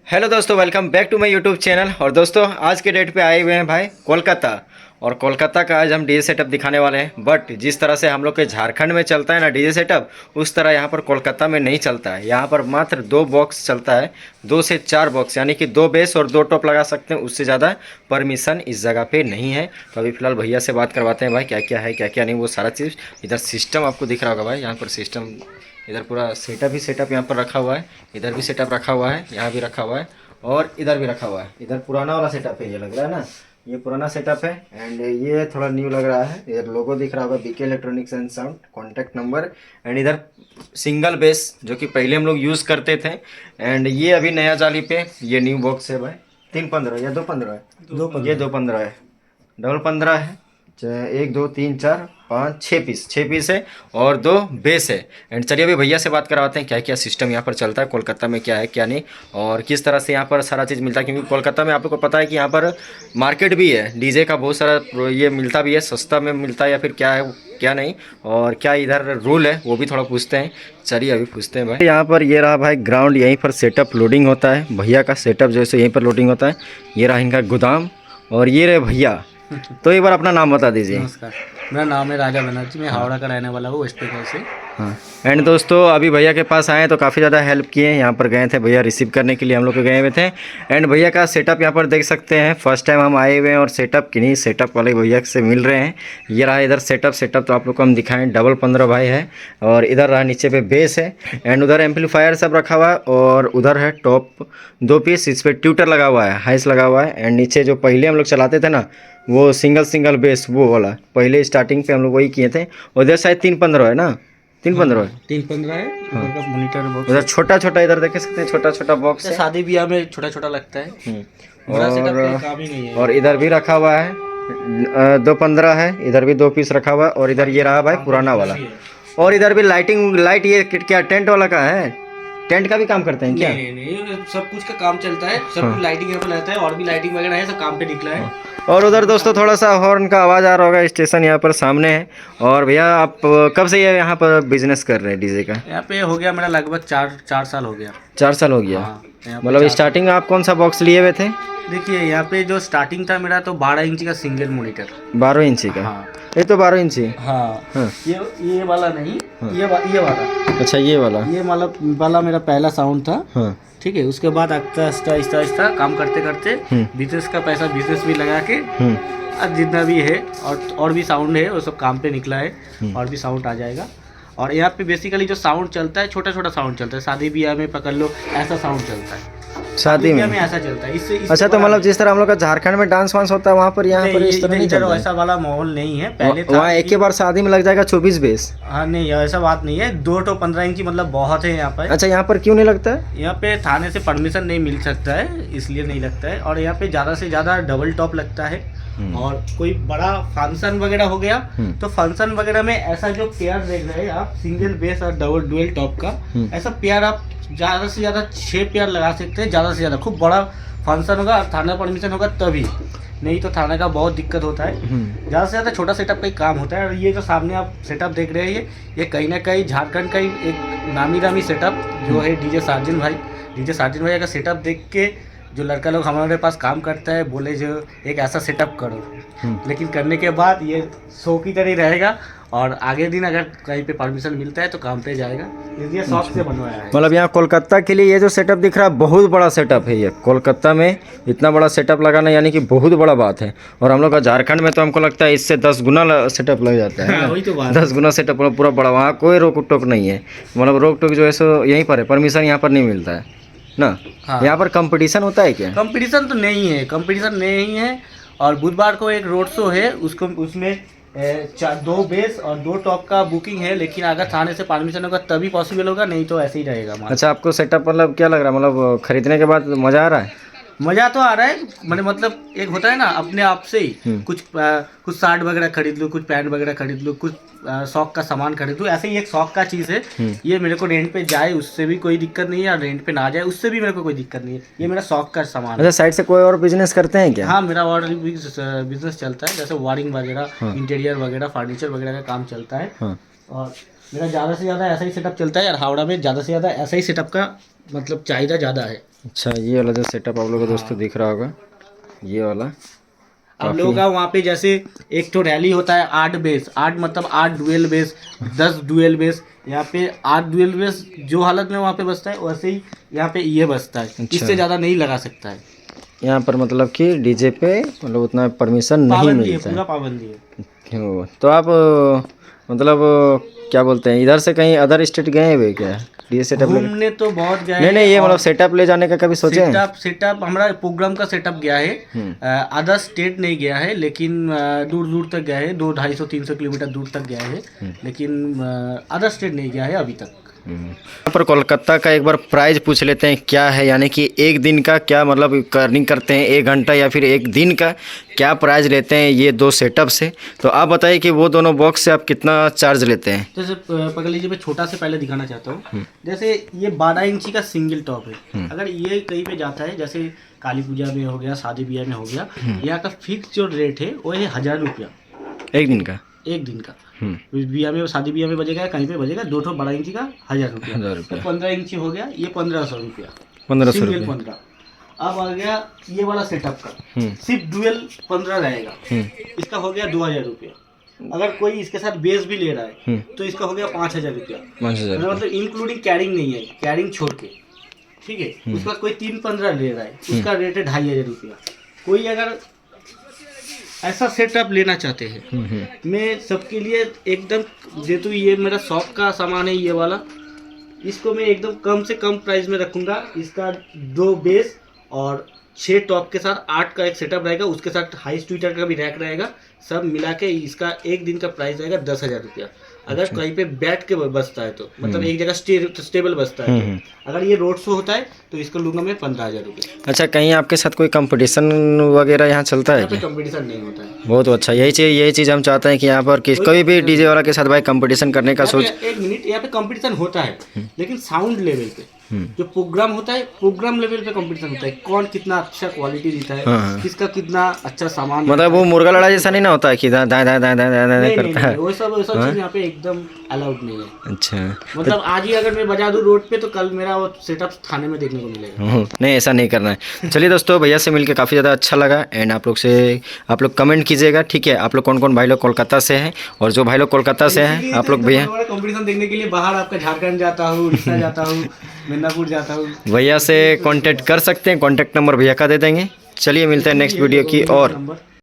Hello दोस्तों, welcome back to my YouTube channel. और दोस्तों आज के डेट पे आए हुए हैं भाई कोलकाता। और कोलकाता का आज हम डीजे सेटअप दिखाने वाले हैं। बट जिस तरह से हम लोग के झारखंड में चलता है ना डीजे सेटअप, उस तरह यहाँ पर कोलकाता में नहीं चलता है। यहाँ पर मात्र 2 बॉक्स चलता है, 2 से 4 बॉक्स, यानी कि 2 बेस और 2 टॉप लगा सकते हैं। उससे ज़्यादा परमिशन इस जगह पे नहीं है। तो अभी फ़िलहाल भैया से बात करवाते हैं भाई, क्या क्या है क्या क्या नहीं, वो सारा चीज़। इधर सिस्टम आपको दिख रहा होगा भाई, यहाँ पर सिस्टम, इधर पूरा सेटअप ही सेटअप यहाँ पर रखा हुआ है। इधर भी सेटअप रखा हुआ है, यहाँ भी रखा हुआ है और इधर भी रखा हुआ है। इधर पुराना वाला सेटअप है, ये लग रहा है ना, ये पुराना सेटअप है। एंड ये थोड़ा न्यू लग रहा है। इधर लोगो दिख रहा होगा, BK electronics and sound, contact number. And इधर सिंगल बेस जो कि पहले हम लोग यूज़ करते थे। एंड ये अभी नया जाली पे ये न्यू बॉक्स है भाई। 315 या 215 है, ये 215 है, डबल 15 है। 1 2 3 4 5 6 पीस है और 2 बेस है। एंड चलिए अभी भैया से बात करवाते हैं क्या क्या सिस्टम यहाँ पर चलता है, कोलकाता में क्या है क्या नहीं, और किस तरह से यहाँ पर सारा चीज़ मिलता है। क्योंकि कोलकाता में आप लोग को पता है कि यहाँ पर मार्केट भी है, डीजे का बहुत सारा ये मिलता भी है, सस्ता में मिलता है या फिर क्या है क्या नहीं, और क्या इधर रूल है वो भी थोड़ा पूछते हैं। चलिए अभी पूछते हैं भाई। यहाँ पर ये रहा भाई ग्राउंड, यहीं पर सेटअप लोडिंग होता है। भैया का सेटअप जो है यहीं पर लोडिंग होता है। ये रहा इनका गोदाम और ये रहे भैया। तो एक बार अपना नाम बता दीजिए। नमस्कार, मेरा नाम है राजा बनर्जी, मैं हावड़ा का रहने वाला हूँ, वेस्ट बंगाल से। हाँ। एंड दोस्तों अभी भैया के पास आए तो काफ़ी ज़्यादा हेल्प किए। यहाँ पर गए थे भैया रिसीव करने के लिए, हम लोग गए हुए थे। एंड भैया का सेटअप यहाँ पर देख सकते हैं। फर्स्ट टाइम हम आए हुए हैं और सेटअप किन्हीं सेटअप वाले भैया से मिल रहे हैं। ये रहा इधर सेटअप तो आप लोग को हम दिखाएं। डबल 15 भाई है और इधर रहा नीचे पे बेस है। एंड उधर एम्पलीफायर सब रखा हुआ है और उधर है टॉप 2 पीस। इस पर ट्यूटर लगा हुआ है, हाइस लगा हुआ है। एंड नीचे जो पहले हम लोग चलाते थे ना, वो सिंगल बेस, वो वाला पहले स्टार्टिंग पे हम लोग वही किए थे। उधर शायद 315 है ना, 315 है, 315 है। ऊपर का मॉनिटर बॉक्स उधर छोटा इधर देख सकते हैं, छोटा बॉक्स है। शादी ब्याह में छोटा छोटा लगता है। बड़ा सेटअप कोई काम ही नहीं है। और इधर भी रखा हुआ है 215 है, इधर भी 2 पीस रखा हुआ है। और इधर ये रहा भाई पुराना वाला। और इधर भी लाइट ये क्या टेंट वाला का है, टेंट का भी काम करते हैं क्या? नहीं, सब कुछ का काम चलता है, सब कुछ लाइटिंग यहाँ पे रहता है और भी लाइटिंग वगैरह है, सब काम पे निकला है। और उधर दोस्तों थोड़ा सा हॉर्न का आवाज़ आ रहा होगा, स्टेशन यहाँ पर सामने है। और भैया आप कब से ये यहाँ पर बिजनेस कर रहे हैं डीजे का? यहाँ पे हो गया मेरा लगभग चार साल हो गया। 4 साल हो गया। हाँ, मतलब स्टार्टिंग आप कौन सा बॉक्स लिए हुए थे? देखिए यहाँ पे जो स्टार्टिंग था मेरा, तो 12 इंची का सिंगल मॉनिटर। 12 इंची का? हाँ, ये तो 12 इंची। हाँ, हाँ। ये वाला नहीं, ये वाला। अच्छा ये वाला मेरा पहला साउंड था। हाँ। ठीक है, उसके बाद आहिस्ता काम करते करते बिजनेस का पैसा बिजनेस भी लगा के अब जितना भी है और भी साउंड है वो सब काम पे निकला है। और भी साउंड आ जाएगा। और यहाँ पे बेसिकली जो साउंड चलता है, छोटा साउंड चलता है। शादी ब्याह में पकड़ लो, ऐसा साउंड चलता है। शादी में ऐसा चलता है। इससे अच्छा, तो मतलब जिस तरह हम लोग का झारखंड में डांस वांस होता है, वहाँ पर यहाँ पर इस तरह नहीं चलता है? ऐसा वाला माहौल नहीं है। पहले वहाँ एक ही बार शादी में लग जाएगा 24 बेस। हाँ, नहीं ऐसा बात नहीं है। 2 तो 15 इंची मतलब बहुत है यहाँ पर। अच्छा, यहाँ पर क्यों नहीं लगता है? यहाँ पे थाने से परमिशन नहीं मिल सकता है, इसलिए नहीं लगता है। और यहाँ पे ज़्यादा से ज़्यादा डबल टॉप लगता है। और कोई बड़ा फंक्शन वगैरह हो गया तो फंक्शन वगैरह में ऐसा जो पेयर देख रहे हैं आप, सिंगल बेस और डुअल टॉप का, ऐसा पेयर आप ज़्यादा से ज़्यादा 6 पेयर लगा सकते हैं। ज़्यादा से ज़्यादा खूब बड़ा फंक्शन होगा और थाना परमिशन होगा तभी, नहीं तो थाने का बहुत दिक्कत होता है। ज़्यादा से ज़्यादा छोटा सेटअप का ही काम होता है। और ये जो सामने आप सेटअप देख रहे हैं, ये कहीं ना कहीं झारखंड का ही एक नामी सेटअप जो है डीजे सार्जिन भाई का सेटअप देख के जो लड़का लोग हमारे पास काम करता है, बोले जो एक ऐसा सेटअप करो। लेकिन करने के बाद ये शो की तरह रहेगा और आगे दिन अगर कहीं पे परमिशन मिलता है तो काम पे जाएगा। ये शौक से बनवाया है। मतलब यहाँ कोलकाता के लिए ये जो सेटअप दिख रहा है बहुत बड़ा सेटअप है। ये कोलकाता में इतना बड़ा सेटअप लगाना यानी कि बहुत बड़ा बात है। और हम लोग का झारखंड में तो हमको लगता है इससे 10 गुना सेटअप लग जाता है। हाँ, वही तो बात। 10 गुना सेटअप पूरा बड़ा। वहाँ कोई रोक टोक नहीं है, मतलब रोक टोक जो है सो यहीं पर है, परमिशन यहाँ पर नहीं मिलता है ना। हाँ। यहाँ पर कंपटीशन होता है क्या? कंपटीशन तो नहीं है। और बुधवार को एक रोड शो है, उसमें 2 बेस और 2 टॉप का बुकिंग है। लेकिन अगर थाने से परमिशन होगा तभी पॉसिबल होगा, नहीं तो ऐसे ही रहेगा हमारा। अच्छा, आपको सेटअप मतलब क्या लग रहा है, मतलब खरीदने के बाद मज़ा आ रहा है? मज़ा तो आ रहा है। मैंने मतलब एक होता है ना अपने आप से ही कुछ शर्ट वगैरह खरीद लो, कुछ पैंट वगैरह खरीद लो, कुछ शौक का सामान खरीद लो। ऐसे ही एक शौक का चीज़ है। ये मेरे को रेंट पे जाए उससे भी कोई दिक्कत नहीं है, और रेंट पे ना जाए उससे भी मेरे को कोई दिक्कत नहीं है। ये मेरा शौक का सामान है। अच्छा, साइड से कोई और बिजनेस करते हैं क्या? हाँ, मेरा और भी बिजनेस चलता है, जैसे वायरिंग वगैरह, इंटीरियर वगैरह, फर्नीचर वगैरह का काम चलता है। और मेरा ज़्यादा से ज़्यादा ऐसा ही सेटअप चलता है। और हावड़ा में ज़्यादा से ज़्यादा ऐसा ही सेटअप का मतलब चाहिए ज़्यादा है। अच्छा, ये वाला जो सेटअप आप लोगों को दोस्तों दिख रहा होगा, ये वाला अब लोगों का वहाँ पे जैसे एक तो रैली होता है 8 बेस, 8 मतलब 8 डुअल बेस, 10 डुअल बेस, यहाँ पे 8 डुअल बेस जो हालत में वहाँ पे बजता है वैसे ही यहाँ पे ये बजता है। अच्छा। इससे ज़्यादा नहीं लगा सकता है। यहाँ पर मतलब कि डीजे पे मतलब उतना परमिशन नहीं पाबंदी है, मिलता पूरा पाबंदी है। है। तो आप मतलब क्या बोलते हैं, इधर से कहीं अदर स्टेट गए हुए क्या डीजे सेटअप ले? घूमने तो बहुत गए नहीं नहीं, ये मतलब सेटअप ले जाने का कभी सोचे हैं? सेटअप हमारा प्रोग्राम का सेटअप गया है। अदर स्टेट नहीं गया है, लेकिन दूर दूर तक गया है, 200-250-300 किलोमीटर दूर तक गया है, लेकिन अदर स्टेट नहीं गया है अभी तक। यहाँ पर कोलकाता का एक बार प्राइस पूछ लेते हैं क्या है, यानी कि एक दिन का क्या मतलब अर्निंग करते हैं, 1 घंटा या फिर एक दिन का क्या प्राइस लेते हैं ये 2 सेटअप से। तो आप बताइए कि वो दोनों बॉक्स से आप कितना चार्ज लेते हैं? जैसे पकड़ लीजिए, मैं छोटा से पहले दिखाना चाहता हूँ। जैसे ये 12 इंची का सिंगल टॉप है। अगर ये कहीं पे जाता है, जैसे काली पूजा में हो गया, शादी ब्याह में हो गया, यहाँ का फिक्स जो रेट है वो है 1000 रुपया एक दिन का। एक दिन का। बिया में, शादी ब्याह में बजेगा, कहीं पे बजेगा 2 12 इंची का 1000 रुपया। 1000 रुपया। 15 इंची हो गया, ये 1500 रुपया। 1500 सिंगल रुपये। 15। अब आ गया ये वाला सेटअप का, सिर्फ डुअल 15 रहेगा, इसका हो गया 2000 रुपया। अगर कोई इसके साथ बेस भी ले रहा है तो इसका हो गया 5000 रुपया। 5000 मतलब इंक्लूडिंग कैरिंग नहीं है, कैरिंग छोड़ के, ठीक है। उसके बाद कोई 3-15 ले रहा है, उसका रेट है 2500 रुपया। कोई अगर ऐसा सेटअप लेना चाहते हैं, मैं सबके लिए एकदम जेतु, ये मेरा शॉप का सामान है ये वाला, इसको मैं एकदम कम से कम प्राइस में रखूंगा। इसका 2 बेस और 6 टॉप के साथ 8 का एक सेटअप रहेगा, उसके साथ हाई ट्विटर का भी रैक रहेगा, सब मिला के इसका एक दिन का प्राइस रहेगा 10,000 रुपया। अगर कहीं पे बैठ के बसता है तो मतलब एक जगह स्टेबल बसता है तो। अगर ये रोड शो होता है तो इसको लूंगा मैं 15,000 रुपये। अच्छा, कहीं आपके साथ कोई कंपटीशन वगैरह यहाँ चलता है यहाँ पे क्या? कंपटीशन नहीं होता है। बहुत अच्छा, यही चीज़ हम चाहते हैं कि यहाँ पर कोई भी डीजे वाला के साथ भाई कंपटीशन करने का सोच। एक मिनट, यहाँ पे कंपटीशन होता है लेकिन साउंड लेवल पे। जो प्रोग्राम होता है, प्रोग्राम लेवल पे कंपटीशन होता है, कौन कितना अच्छा क्वालिटी देता है, किसका कितना अच्छा सामान। मतलब वो मुर्गा लड़ा जैसा नहीं ना होता है कि दाएं दाएं दाएं दाएं दाएं दाएं करता है? वो सब चीज यहाँ पे एकदम अलाउड नहीं है। अच्छा, मतलब आज ही अगर मैं बजा दूं रोड पे तो कल मेरा वो सेटअप थाने में देखने को मिलेगा। नहीं, ऐसा नहीं करना है। चलिए दोस्तों, भैया से मिलकर काफ़ी ज़्यादा अच्छा लगा। एंड आप लोग कमेंट कीजिएगा, ठीक है? आप लोग कौन कौन भाई लोग कोलकाता से हैं, और जो भाई लोग कोलकाता से हैं आप लोग भैया कंपटीशन देखने के लिए बाहर आपका झारखंड जाता हूँ, उड़ीसा जाता हूँ, मिदनापुर जाता हूँ, भैया से कांटेक्ट कर सकते हैं। कांटेक्ट नंबर भैया का दे देंगे। चलिए मिलते हैं नेक्स्ट वीडियो की और